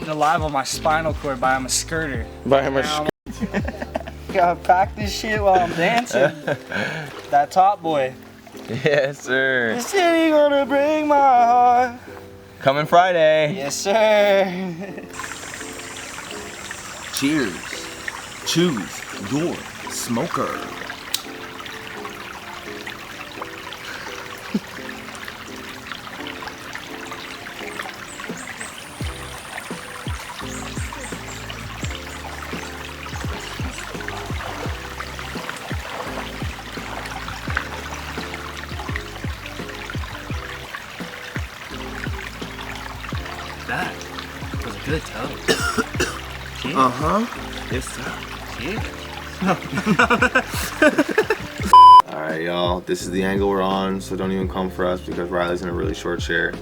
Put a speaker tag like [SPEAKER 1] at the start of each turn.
[SPEAKER 1] alive on my spinal cord by a skirter.
[SPEAKER 2] By him
[SPEAKER 1] Gotta pack this shit while I'm dancing. That Toppboyy.
[SPEAKER 2] Yes, sir.
[SPEAKER 1] The city gonna break my heart.
[SPEAKER 2] Coming Friday.
[SPEAKER 1] Yes, sir.
[SPEAKER 2] Cheers. Choose your smoker.
[SPEAKER 1] That was a good toe.
[SPEAKER 2] Uh-huh. Yes, sir. Alright, y'all. This is the angle we're on, so don't even come for us because Riley's in a really short chair.